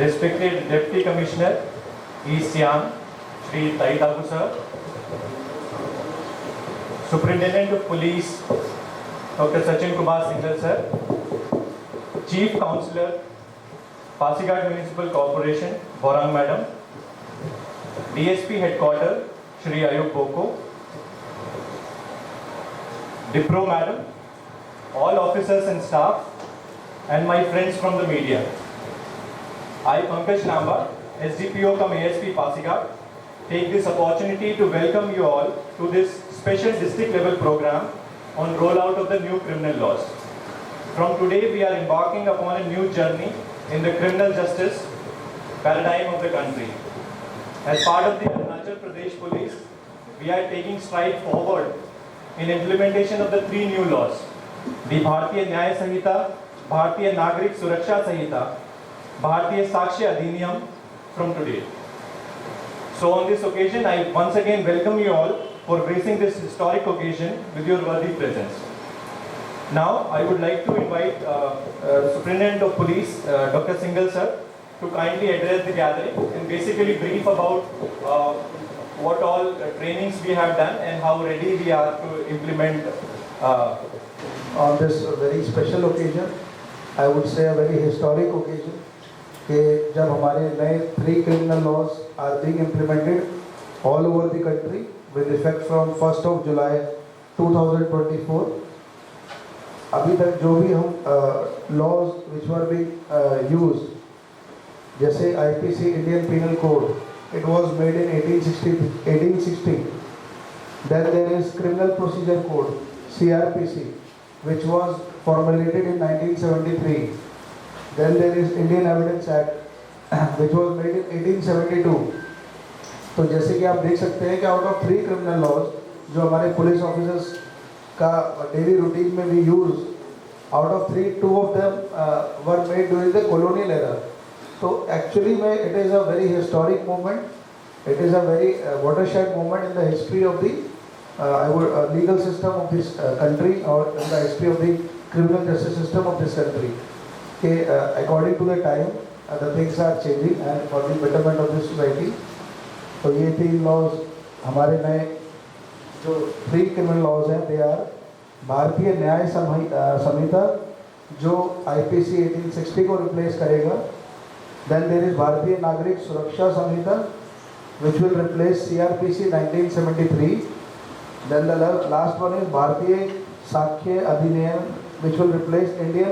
Respected Deputy Commissioner, East Siam, Shri Taitabu sir, Superintendent of Police, Dr. Sachin Kumar Singhal sir, Chief Councillor, Pasighat Municipal Corporation, Borang Madam, DSP Headquarter, Shri Ayub Boko, Dipro Madam, all officers and staff, and my friends from the media. I, Pankaj Lamba, SDPO cum ASP Pasighat, take this opportunity to welcome you all to this special district level program on rollout of the new criminal laws. From today, we are embarking upon a new journey in the criminal justice paradigm of the country. As part of the Arunachal Pradesh Police, we are taking stride forward in implementation of the 3 new laws: the Bharatiya Nyaya Samhita, Bharatiya Nagrik Suraksha Samhita, Bharatiya Sakshya Adhiniyam from today. So on this occasion, I once again welcome you all for gracing this historic occasion with your worthy presence. Now, I would like to invite Superintendent of Police, Dr. Singhal sir, to kindly address the gathering and basically brief about what all trainings we have done and how ready we are to implement. On this very special occasion, I would say a very historic occasion, कि जब हमारे नए 3 criminal laws are being implemented all over the country with effect from 1st of July 2024. अभी तक जो भी हम laws which were being used, जैसे IPC Indian Penal Code, it was made in 1860. Then there is Criminal Procedure Code, CRPC, which was formulated in 1973. Then there is Indian Evidence Act, which was made in 1872. तो जैसे कि आप देख सकते हैं कि out of 3 criminal laws जो हमारे पुलिस ऑफिसर्स का डेली रूटीन में भी use, out of 3, 2 of them were made during the colonial era. तो एक्चुअली में it is a very historic moment. It is a very watershed moment in the history of the legal system of this country, or in the history of the criminal justice system of this country. According to the time, the things are changing and for the betterment of the society. तो ये 3 laws हमारे नए जो 3 criminal laws हैं, they are भारतीय न्याय संहिता जो IPC 1860 को रिप्लेस करेगा. Then there is भारतीय नागरिक सुरक्षा संहिता which will replace CRPC 1973. Then the last one is भारतीय साक्ष्य अधिनियम which will replace Indian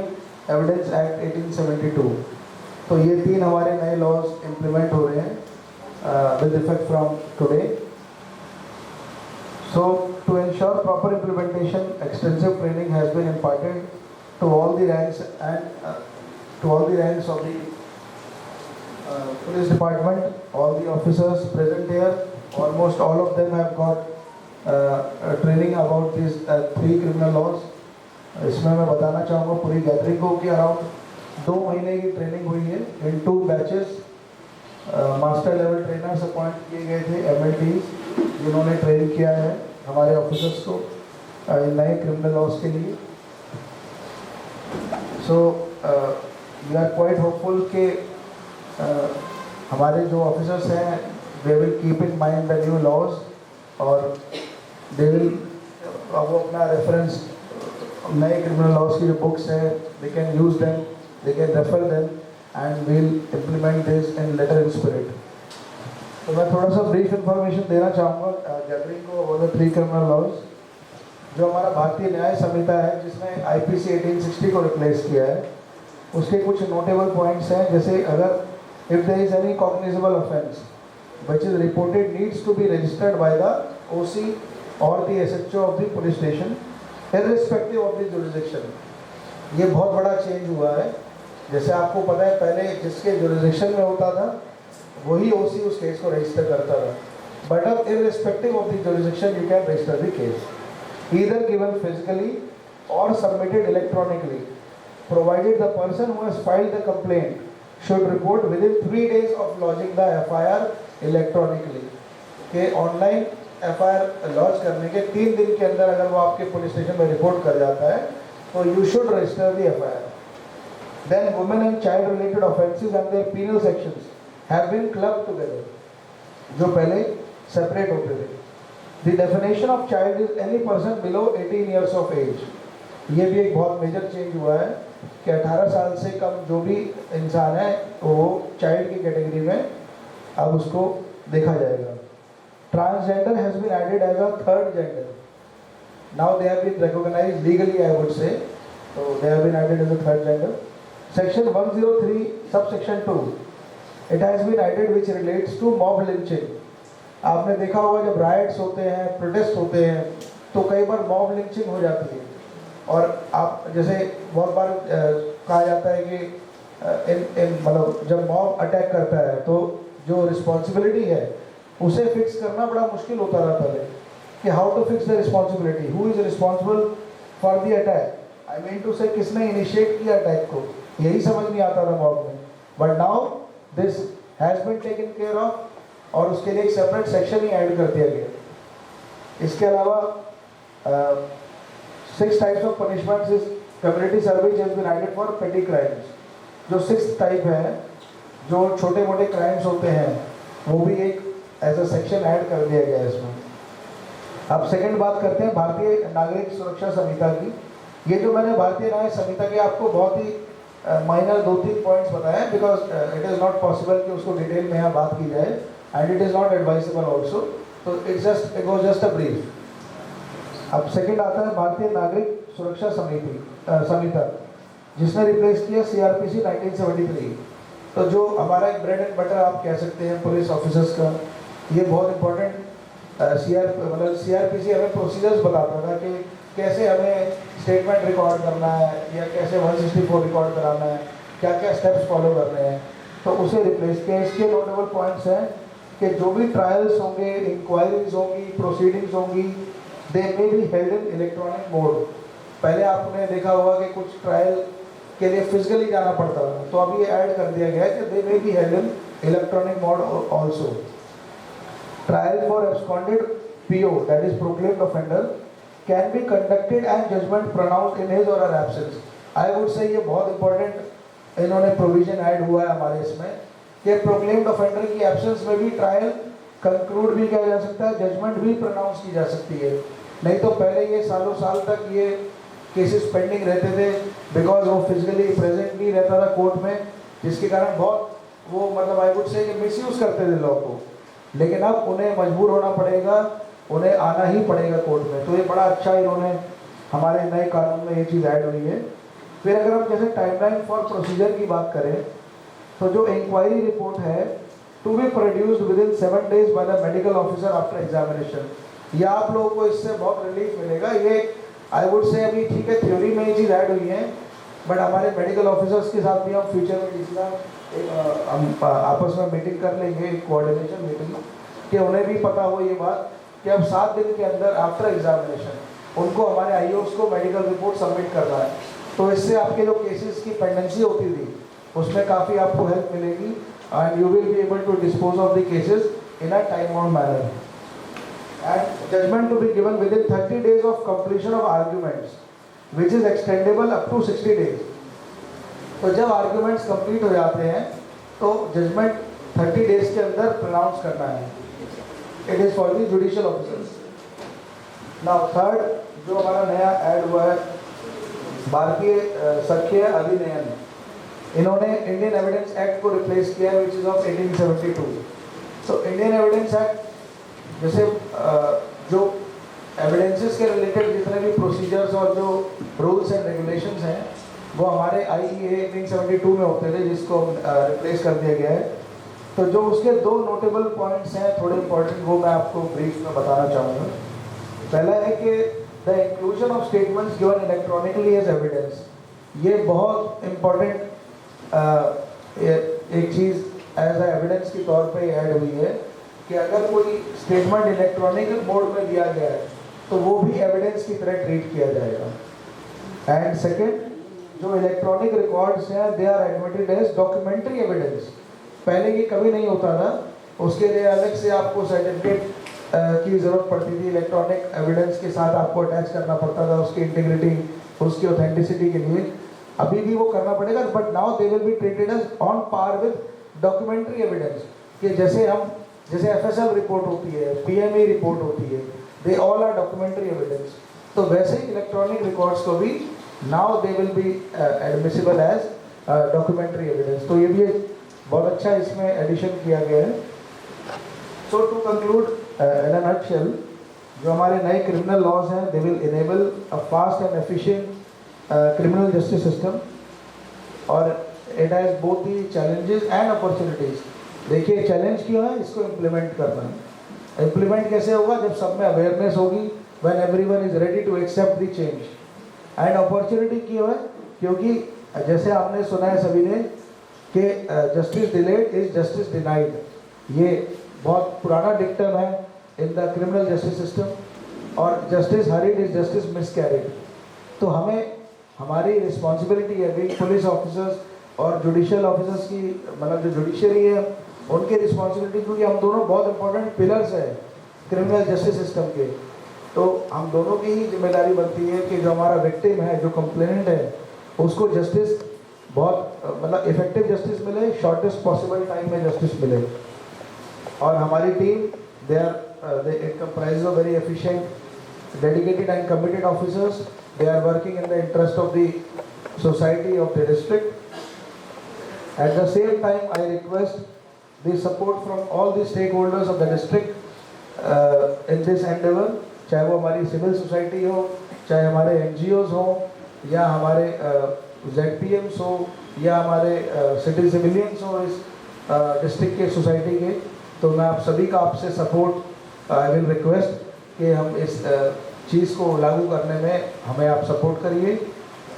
Evidence Act 1872. तो ये 3 हमारे नए laws implement हो रहे हैं with effect from today. So to ensure proper implementation, extensive training has been imparted to all the ranks of the police department. All the officers present here, almost all of them have got training about these 3 criminal laws. इसमें मैं बताना चाहूँगा पूरी gathering को कि around 2 महीने की training हुई है in 2 batches. Master level trainers appoint किए गए थे, MLTs, जिन्होंने ट्रेन किया है हमारे ऑफिसर्स को नए क्रिमिनल लॉज के लिए. So we are quite hopeful कि हमारे जो ऑफिसर्स हैं they will keep in mind the new laws, और दे विल वो अपना रेफरेंस नए क्रिमिनल लॉज की जो बुक्स हैं, they can use them, they can refer them and will implement this in letter in spirit. तो मैं थोड़ा सा ब्रीफ इंफॉर्मेशन देना चाहूँगा गैदरिंग को और द 3 क्रिमिनल लॉज. जो हमारा भारतीय न्याय संहिता है जिसने IPC 1860 को रिप्लेस किया है, उसके कुछ नोटेबल पॉइंट्स हैं. जैसे अगर if there is any cognizable offence which is reported needs to be registered by the OC or the SHO of the police station irrespective of the jurisdiction. ये बहुत बड़ा चेंज हुआ है. जैसे आपको पता है पहले जिसके jurisdiction में होता था वही OC उस केस को रजिस्टर करता था, but अब irrespective of the jurisdiction you can register the case, either given physically or submitted electronically, provided the person who has filed the complaint should report within 3 days of lodging the FIR electronically. के online FIR launch करने के 3 दिन के अंदर अगर वो आपके police station में रिपोर्ट कर जाता है तो you should register the FIR. then women and child related offences and their penal sections have been clubbed together, जो पहले separate होते थे. The definition of child is any person below 18 years of age. ये भी एक बहुत major change हुआ है कि 18 साल से कम जो भी इंसान है वो चाइल्ड की कैटेगरी में अब उसको देखा जाएगा. Transgender has been added as a third gender. Now they have been recognized legally, I would say. So they have been added as a third gender. Section 103, subsection 2. It has been added which relates to mob lynching. आपने देखा होगा जब rights होते हैं, protest होते हैं, तो कई बार मॉब लिंचिंग हो जाती है. और आप जैसे बहुत बार कहा जाता है कि मतलब जब मॉब अटैक करता है तो जो रिस्पॉन्सिबिलिटी है उसे फिक्स करना बड़ा मुश्किल होता था पहले, कि how to fix the responsibility, who is responsible for the attack. I mean to say किसने इनिशिएट किया अटैक को, यही समझ नहीं आता था मॉब में. But now this has been taken care of और उसके लिए एक सेपरेट सेक्शन ही ऐड कर दिया गया. इसके अलावा 6 types of punishments is community service has been added for petty crimes. जो 6th टाइप है, जो छोटे मोटे क्राइम्स होते हैं, वो भी एक एज अ सेक्शन ऐड कर दिया गया है इसमें. अब सेकंड बात करते हैं भारतीय नागरिक सुरक्षा संहिता की. ये जो मैंने भारतीय न्याय संहिता के आपको बहुत ही माइनर 2-3 पॉइंट्स बताए, because it is not possible कि उसको डिटेल में यहाँ बात की जाए, and it is not advisable also. तो it was just a brief. अब सेकंड आता है भारतीय नागरिक सुरक्षा संहिता, जिसने रिप्लेस किया CRPC 1973. तो जो हमारा एक ब्रेड एंड बटर आप कह सकते हैं पुलिस ऑफिसर्स का, ये बहुत इंपॉर्टेंट मतलब CRPC हमें प्रोसीजर्स बताता था कि कैसे हमें स्टेटमेंट रिकॉर्ड करना है या कैसे 164 रिकॉर्ड कराना है, क्या क्या स्टेप्स फॉलो करने हैं. तो उसे रिप्लेस किया. इसके नोटेबल पॉइंट्स हैं कि जो भी ट्रायल्स होंगे, इंक्वायरीज होंगी, प्रोसीडिंग्स होंगी, they may be held in electronic mode. पहले आपने देखा होगा कि कुछ ट्रायल के लिए फिजिकली जाना पड़ता था, तो अभी ये ऐड कर दिया गया है कि they may be held in electronic mode also. Trial for absconded PO, that is proclaimed offender, can be conducted and judgment pronounced in his or her absence. I would say ये बहुत important इन्होंने provision add हुआ है हमारे इसमें कि proclaimed offender की absence में भी ट्रायल कंक्लूड भी किया जा सकता है, जजमेंट भी प्रोनाउंस की जा सकती है. नहीं तो पहले ये सालों साल तक ये केसेस पेंडिंग रहते थे, बिकॉज वो फिजिकली प्रेजेंट नहीं रहता था कोर्ट में, जिसके कारण बहुत वो मतलब आई वुड से मिसयूज करते थे लॉ को. लेकिन अब उन्हें मजबूर होना पड़ेगा, उन्हें आना ही पड़ेगा कोर्ट में. तो ये बड़ा अच्छा इन्होंने हमारे नए कानून में ये चीज़ ऐड हुई है. फिर अगर हम जैसे टाइमलाइन फॉर प्रोसीजर की बात करें, तो जो इंक्वायरी रिपोर्ट है to be produced within 7 days by the medical officer after examination. ये आप लोगों को इससे बहुत रिलीफ मिलेगा. ये आई वुड से अभी ठीक है थ्योरी में ये चीज़ ऐड हुई है, बट हमारे मेडिकल ऑफिसर्स के साथ भी हम फ्यूचर में किसी हम आपस में मीटिंग कर लेंगे, कोऑर्डिनेशन मीटिंग, कि उन्हें भी पता हो ये बात कि अब 7 दिन के अंदर आफ्टर एग्जामिनेशन उनको हमारे IOs को मेडिकल रिपोर्ट सबमिट करना है. तो इससे आपके जो केसेस की पेंडेंसी होती थी उसमें काफ़ी आपको हेल्प मिलेगी, and you will be able to dispose of the cases in a time bound manner. And judgement to be given within 30 days of completion of arguments which is extendable up to 60 days. तो जब arguments complete हो जाते हैं तो judgement 30 days के अंदर pronounce करना है. It is for the judicial officers. Now third जो हमारा नया ऐड हुआ है, भारतीय संख्यीय अधिनियम, इन्होंने इंडियन एविडेंस एक्ट को रिप्लेस किया है, विच इज़ ऑफ 1872. तो इंडियन एविडेंस एक्ट जैसे जो एविडेंसेस के रिलेटेड जितने भी प्रोसीजर्स और जो रूल्स एंड रेगुलेशंस हैं वो हमारे IEA 1872 में होते थे, जिसको रिप्लेस कर दिया गया है. तो जो उसके 2 नोटेबल पॉइंट्स हैं थोड़े इंपॉर्टेंट, वो मैं आपको ब्रीफ में बताना चाहूँगा. पहला है कि the inclusion of statements given electronically as evidence. ये बहुत इम्पॉर्टेंट एक चीज़ एज ए एविडेंस के तौर पे ऐड हुई है कि अगर कोई स्टेटमेंट इलेक्ट्रॉनिक मोड में दिया गया है तो वो भी एविडेंस की तरह ट्रीट किया जाएगा. एंड सेकेंड, जो इलेक्ट्रॉनिक रिकॉर्ड्स हैं they are admitted as documentary evidence. पहले ये कभी नहीं होता था, उसके लिए अलग से आपको सर्टिफिकेट की ज़रूरत पड़ती थी. इलेक्ट्रॉनिक एविडेंस के साथ आपको अटैच करना पड़ता था उसकी इंटीग्रिटी, उसकी ऑथेंटिसिटी के लिए. अभी भी वो करना पड़ेगा, but now they will be treated as on par with documentary evidence, कि जैसे एफएसएल रिपोर्ट होती है, पीएमई रिपोर्ट होती है, they all are documentary evidence, तो वैसे ही इलेक्ट्रॉनिक रिकॉर्ड्स को भी now they will be admissible as documentary evidence. तो ये भी एक बहुत अच्छा इसमें एडिशन किया गया है। So to conclude in a nutshell, जो हमारे नए क्रिमिनल लॉज हैं, they will enable a fast and efficient criminal justice system, और it has both the challenges and opportunities. देखिए चैलेंज क्यों है, इसको इम्प्लीमेंट करना है। इम्प्लीमेंट कैसे होगा, जब सब में अवेयरनेस होगी, when everyone is ready to accept the change. And opportunity क्यों है, क्योंकि जैसे आपने सुना है सभी ने कि justice delayed is justice denied, ये बहुत पुराना डिक्टम है in the criminal justice system, और जस्टिस हरीड इज जस्टिस मिसकैरिड। तो हमें हमारी रिस्पॉन्सिबिलिटी है, बीइंग पुलिस ऑफिसर्स और जुडिशियल ऑफिसर्स की, मतलब जो जुडिशरी है उनकी रिस्पॉन्सिबिलिटी, क्योंकि हम दोनों बहुत इंपॉर्टेंट पिलर्स हैं क्रिमिनल जस्टिस सिस्टम के, तो हम दोनों की ही जिम्मेदारी बनती है कि जो हमारा विक्टिम है, जो कंप्लेनेंट है, उसको जस्टिस बहुत मतलब इफेक्टिव जस्टिस मिले, शॉर्टेस्ट पॉसिबल टाइम में जस्टिस मिले। और हमारी team they it comprise of very efficient, dedicated and committed officers. They are working in the interest of the society of the district. At the same time, I request the support from all the stakeholders of the district in this endeavor, चाहे वो हमारी civil society हो, चाहे हमारे NGOs हो, या हमारे ZPMs हो, या हमारे सिटी सिविलियंस हो इस डिस्ट्रिक्ट के सोसाइटी के। तो मैं आप सभी का आपसे सपोर्ट आई विल रिक्वेस्ट कि हम इस चीज़ को लागू करने में हमें आप सपोर्ट करिए।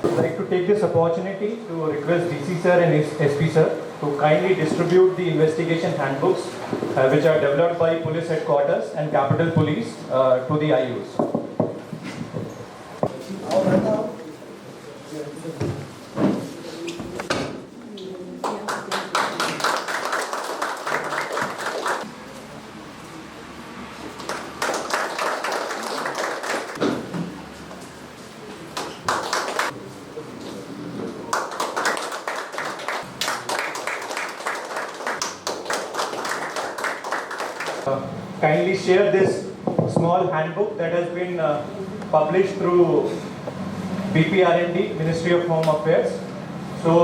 I'd like to take this opportunity to request DC sir and SP sir to kindly distribute the investigation handbooks which are developed by Police Headquarters and Capital Police to the IUs. Kindly share this small handbook that has been published through BPRND, Ministry of Home Affairs. So,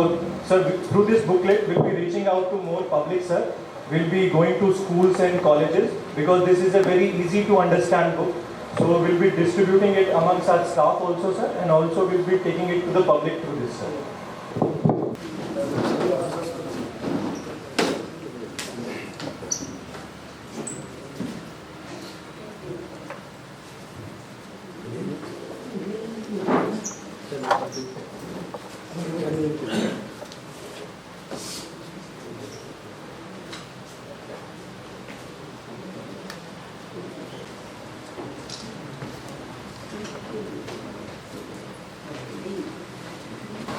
sir, through this booklet, we'll be reaching out to more public, sir. We'll be going to schools and colleges because this is a very easy to understand book. So, we'll be distributing it amongst our staff also, sir, and also we'll be taking it to the public through this, sir.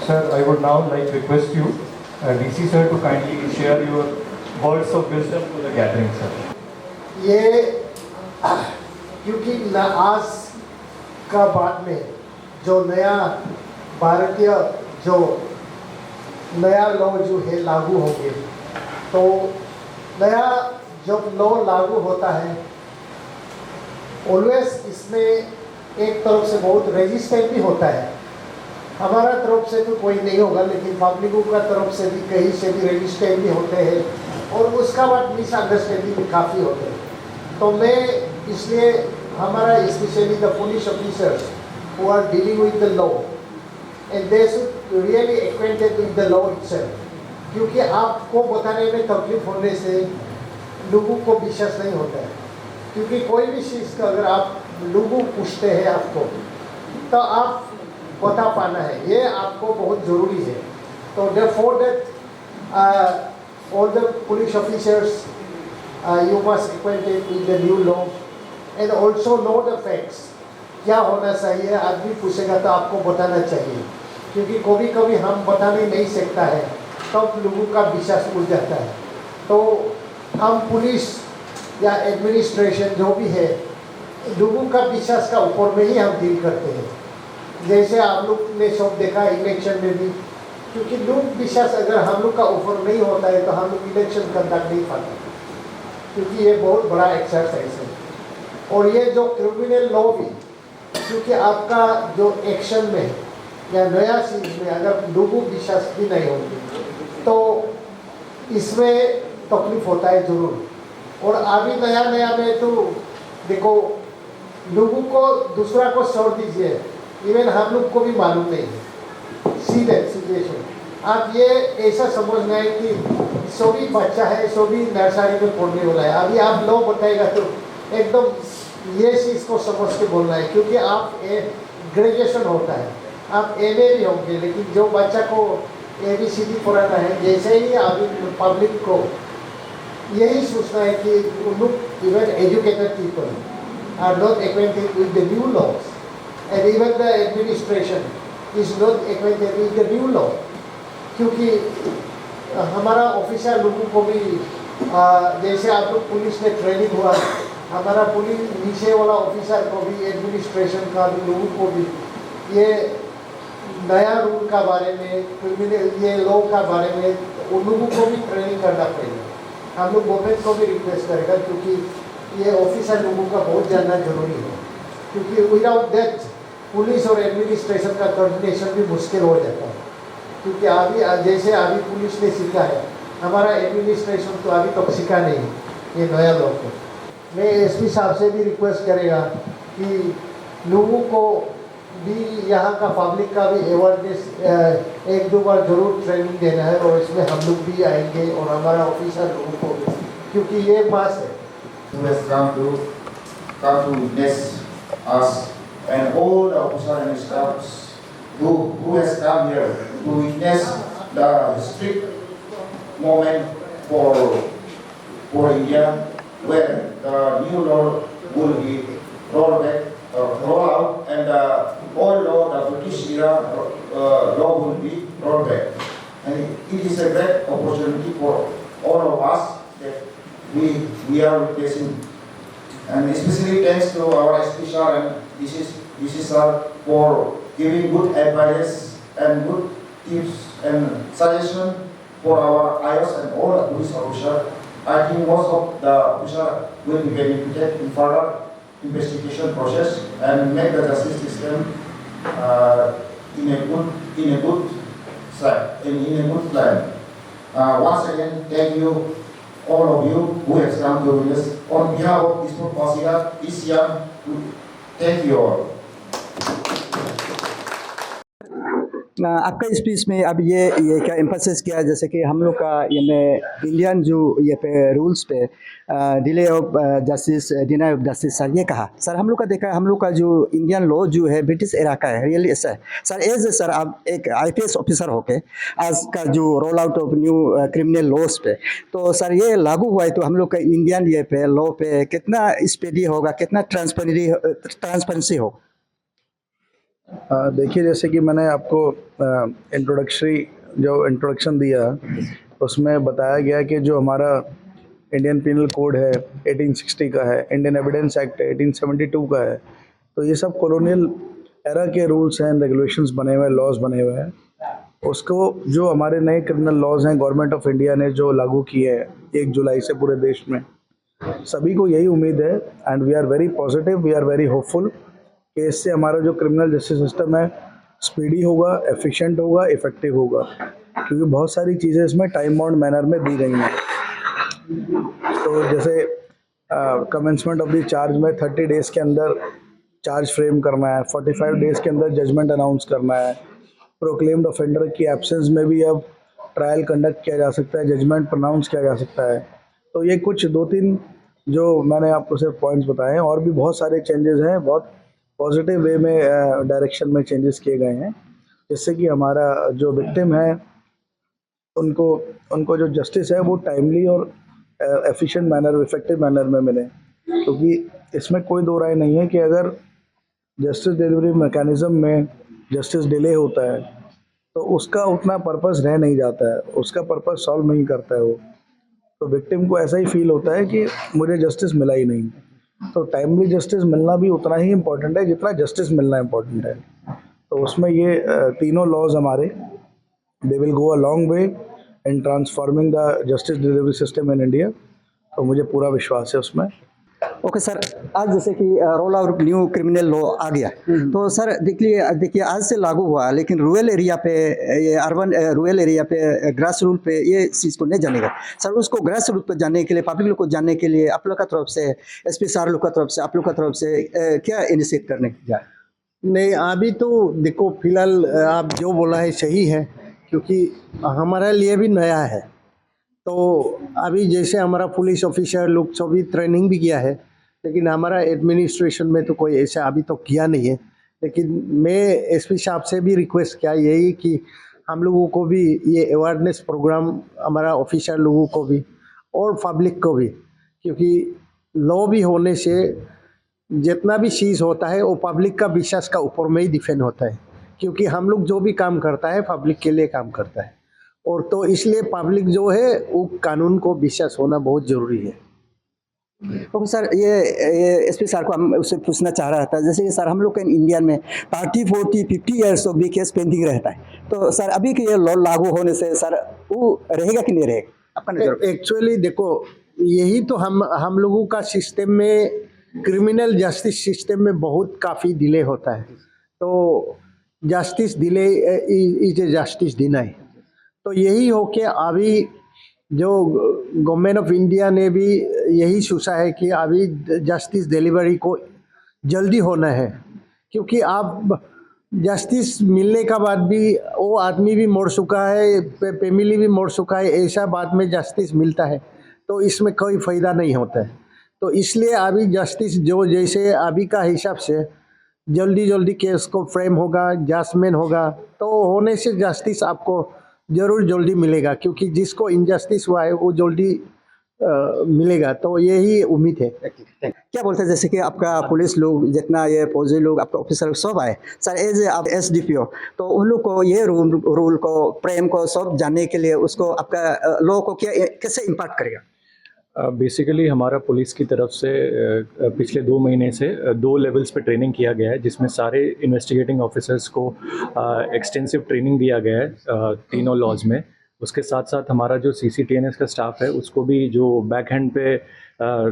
Sir, I would now like to request you, DC sir, to kindly share your words of wisdom to the gathering, sir. ये क्योंकि आज का बाद में जो नया भारतीय जो नया लॉ जो है लागू होंगे, तो नया जब लॉ लागू होता है ऑलवेज इसमें एक तरफ से बहुत रेजिस्टेंट भी होता है। हमारा तरफ से तो कोई नहीं होगा, लेकिन पब्लिकों का तरफ से भी कहीं से भी रेजिस्टेंट भी होते हैं और उसका बाद मिसअंडरस्टैंडिंग भी काफ़ी होते हैं। तो मैं इसलिए हमारा specially the police officers who are dealing with the law and they should really acquainted with the law itself, क्योंकि आपको बताने में तकलीफ होने से लोगों को विश्वास नहीं होता है। क्योंकि कोई भी चीज़ का अगर आप लोगों पूछते हैं आपको, तो आप बता पाना है, ये आपको बहुत ज़रूरी है। तो therefore that all the police officers you must acquainted with the new law and also know the facts। क्या होना चाहिए, आदमी पूछेगा तो आपको बताना चाहिए, क्योंकि कभी कभी हम बताने नहीं सकता है तब लोगों का विश्वास उड़ जाता है। तो हम पुलिस या एडमिनिस्ट्रेशन जो भी है, लोगों का विश्वास का ऊपर में ही हम डील करते हैं। जैसे आप लोग ने सब देखा इलेक्शन में भी क्योंकि लोग विश्वास अगर हम लोग का ऑफर नहीं होता है तो हम लोग इलेक्शन कंडक्ट नहीं पाते, क्योंकि ये बहुत बड़ा एक्सरसाइज है। और ये जो क्रिमिनल लॉ भी, क्योंकि आपका जो एक्शन में या नया चीज़ में अगर लोगों विश्वास भी नहीं होगी तो इसमें तकलीफ होता है जरूर। और अभी नया नया में तो देखो, लोगों को दूसरा को छोड़ दीजिए, इवन हम लोग को भी मालूम नहीं है सीधे सिचुएशन। आप ये ऐसा समझ गए कि सभी बच्चा है, सभी नर्सरी में पढ़ने वाला है। अभी आप लोग बताएगा तो एकदम ये चीज़ को समझ के बोलना है, क्योंकि आप ग्रेजुएशन होता है, आप एमए भी होंगे, लेकिन जो बच्चा को ABCD पढ़ाना है, जैसे ही अभी पब्लिक को यही सोचना है कि लोग even educated people are not acquainted with the new laws and even the administration is not acquainted with the new law. क्योंकि हमारा ऑफिसर लोगों को भी जैसे आप लोग पुलिस में ट्रेनिंग हुआ, हमारा पुलिस नीचे वाला ऑफिसर को भी, एडमिनिस्ट्रेशन का भी, लोगों को भी ये नया रूल का बारे में, क्रिमिनल ये लॉ का बारे में उन लोगों को भी ट्रेनिंग करना पड़ेगा। हम लोग गवर्नमेंट को भी रिक्वेस्ट करेगा, क्योंकि ये ऑफिसर लोगों का बहुत जानना जरूरी है, क्योंकि विदाउट दैट पुलिस और एडमिनिस्ट्रेशन का कोऑर्डिनेशन भी मुश्किल हो जाता है। क्योंकि अभी जैसे अभी पुलिस ने सीखा है, हमारा एडमिनिस्ट्रेशन तो अभी तक सीखा नहीं ये नया लॉ को। मैं SP साहब से भी रिक्वेस्ट करेगा कि लोगों को भी, यहाँ का पब्लिक का भी अवेयरनेस एक दो बार जरूर ट्रेनिंग देना है, और इसमें हम लोग भी आएंगे और हमारा ऑफिसर लोगों को भी, क्योंकि ये पास है। Who has come to witness us and all the officers and staffs who has come here to witness the strict moment for India, where the new law will be rolled back, roll out, and the old law, the British era law will be rolled back. And it is a great opportunity for all of us that we are witnessing. And especially thanks to our SP sir and this is for giving good advice and good tips and suggestion for our IOS and all the police officers. I think most of the officers will be benefited in further investigation process and make the justice system in a good side, in a good plan. Once again, thank you all of you who have come to witness. On behalf of District Pasigat, this young, thank you all. आपका speech में अब ये क्या emphasis किया, जैसे कि हम लोग का ये में इंडियन जो ये पे रूल्स पे delay of justice, deny of justice, sir ये कहा। सर हम लोग का देखा, हम लोग का जो इंडियन लॉ जो है ब्रिटिश एरा का है, रियली ऐसा है सर। एज ए सर आप एक IPS ऑफिसर होके आज का जो roll out of new criminal laws पे, तो सर ये लागू हुआ है तो हम लोग का इंडियन ये पे लॉ पे कितना स्पीडी होगा, कितना ट्रांसपेरेंसी होगा? देखिए, जैसे कि मैंने आपको इंट्रोडक्शन दिया, उसमें बताया गया कि जो हमारा इंडियन पिनल कोड है 1860 का है, इंडियन एविडेंस एक्ट 1872 का है, तो ये सब कॉलोनियल एरा के रूल्स हैं, रेगुलेशंस बने हुए हैं, लॉज बने हुए हैं। उसको जो हमारे नए क्रिमिनल लॉज हैं गवर्नमेंट ऑफ इंडिया ने जो लागू किए हैं 1 जुलाई से पूरे देश में, सभी को यही उम्मीद है and we are very positive, we are very hopeful कि इससे हमारा जो क्रिमिनल जस्टिस सिस्टम है स्पीडी होगा, एफिशिएंट होगा, इफ़ेक्टिव होगा, क्योंकि बहुत सारी चीज़ें इसमें टाइम बाउंड मैनर में दी गई हैं। तो जैसे कमेंसमेंट ऑफ द चार्ज में 30 डेज़ के अंदर चार्ज फ्रेम करना है, 45 डेज़ के अंदर जजमेंट अनाउंस करना है, प्रोक्लेम्ड ऑफेंडर की एब्सेंस में भी अब ट्रायल कंडक्ट किया जा सकता है, जजमेंट प्रोनाउंस किया जा सकता है। तो ये कुछ 2-3 जो मैंने आपको सिर्फ पॉइंट्स बताए हैं, और भी बहुत सारे चेंजेस हैं, बहुत पॉजिटिव वे में डायरेक्शन में चेंजेस किए गए हैं, जिससे कि हमारा जो विक्टिम है उनको जो जस्टिस है वो टाइमली और एफिशिएंट मैनर, इफेक्टिव मैनर में मिले। क्योंकि इसमें कोई दो राय नहीं है कि अगर जस्टिस डिलीवरी मैकेनिज़्म में जस्टिस डिले होता है तो उसका उतना पर्पस रह नहीं जाता है, उसका पर्पस सॉल्व नहीं करता है वो। तो विक्टिम को ऐसा ही फील होता है कि मुझे जस्टिस मिला ही नहीं। तो टाइमली जस्टिस मिलना भी उतना ही इम्पोर्टेंट है जितना जस्टिस मिलना इम्पोर्टेंट है। तो उसमें ये तीनों लॉज हमारे they will go a long way in transforming the justice delivery system in India. तो मुझे पूरा विश्वास है उसमें। ओके सर, आज जैसे कि roll out new criminal law आ गया, तो सर देखिए आज से लागू हुआ, लेकिन रूरल एरिया पे, ये अर्बन रूरल एरिया पे, ग्रास रूट पे ये चीज़ को नहीं जानेगा सर। उसको ग्रास रूट पे जानने के लिए, पब्लिक लोग को जानने के लिए आप लोग का तरफ से, एसपी सर लोग का तरफ से, आप लोग का तरफ से क्या इनिशिएट करने जाए? नहीं, अभी तो देखो फिलहाल आप जो बोला है सही है, क्योंकि हमारे लिए भी नया है। तो अभी जैसे हमारा पुलिस ऑफिसर लोग सभी ट्रेनिंग भी किया है, लेकिन हमारा एडमिनिस्ट्रेशन में तो कोई ऐसा अभी तो किया नहीं है। लेकिन मैं एसपी साहब से भी रिक्वेस्ट किया यही कि हम लोगों को भी ये अवेयरनेस प्रोग्राम, हमारा ऑफिसर लोगों को भी और पब्लिक को भी, क्योंकि लॉ भी होने से जितना भी चीज़ होता है वो पब्लिक का विश्वास का ऊपर में ही डिपेंड होता है, क्योंकि हम लोग जो भी काम करता है पब्लिक के लिए काम करता है। और तो इसलिए पब्लिक जो है वो कानून को विश्वास होना बहुत ज़रूरी है। ओके सर, ये एसपी सर को हम उससे पूछना चाह रहा था, जैसे कि सर हम लोग के इंडिया में 30, 40, 50 ईयर्स तक भी केस पेंडिंग रहता है, तो सर अभी के ये लॉ लागू होने से सर वो रहेगा कि नहीं रहेगा, आपका नजर? एक्चुअली देखो, यही तो हम लोगों का सिस्टम में, क्रिमिनल जस्टिस सिस्टम में बहुत काफ़ी डिले होता है। तो justice delay is a justice deny. तो यही हो के अभी जो गवर्नमेंट ऑफ इंडिया ने भी यही सोचा है कि अभी जस्टिस डिलीवरी को जल्दी होना है, क्योंकि आप जस्टिस मिलने का बाद भी वो आदमी भी मर चुका है, फैमिली भी मर चुका है, ऐसा बाद में जस्टिस मिलता है तो इसमें कोई फ़ायदा नहीं होता है। तो इसलिए अभी जस्टिस जो जैसे अभी का हिसाब से जल्दी केस को फ्रेम होगा, जजमेंट होगा, तो होने से जस्टिस आपको ज़रूर जल्दी मिलेगा, क्योंकि जिसको इनजस्टिस हुआ है वो जल्दी मिलेगा। तो यही उम्मीद है। क्या बोलते हैं, जैसे कि आपका पुलिस लोग जितना, ये फौजी लोग, आपका ऑफिसर सब आए सर, एज आप एसडीपीओ, तो उन लोग को ये रूल को, प्रेम को सब जानने के लिए उसको आपका लॉ को क्या कैसे इम्पैक्ट करेगा? बेसिकली हमारा पुलिस की तरफ से पिछले 2 महीने से 2 लेवल्स पे ट्रेनिंग किया गया है, जिसमें सारे इन्वेस्टिगेटिंग ऑफिसर्स को एक्सटेंसिव ट्रेनिंग दिया गया है तीनों लॉज में। उसके साथ साथ हमारा जो CCTNS का स्टाफ है उसको भी, जो बैक हैंड पे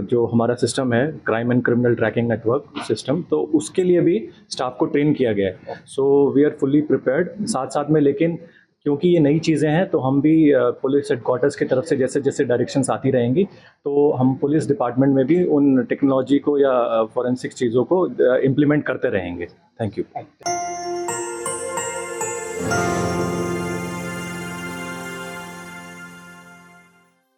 जो हमारा सिस्टम है, crime and criminal tracking network system, तो उसके लिए भी स्टाफ को ट्रेन किया गया है। So we are fully prepared. साथ साथ में लेकिन क्योंकि ये नई चीज़ें हैं तो हम भी पुलिस हेडक्वार्टर्स की तरफ से जैसे जैसे डायरेक्शंस आती रहेंगी तो हम पुलिस डिपार्टमेंट में भी उन टेक्नोलॉजी को या फॉरेंसिक चीज़ों को इम्प्लीमेंट करते रहेंगे। Thank you.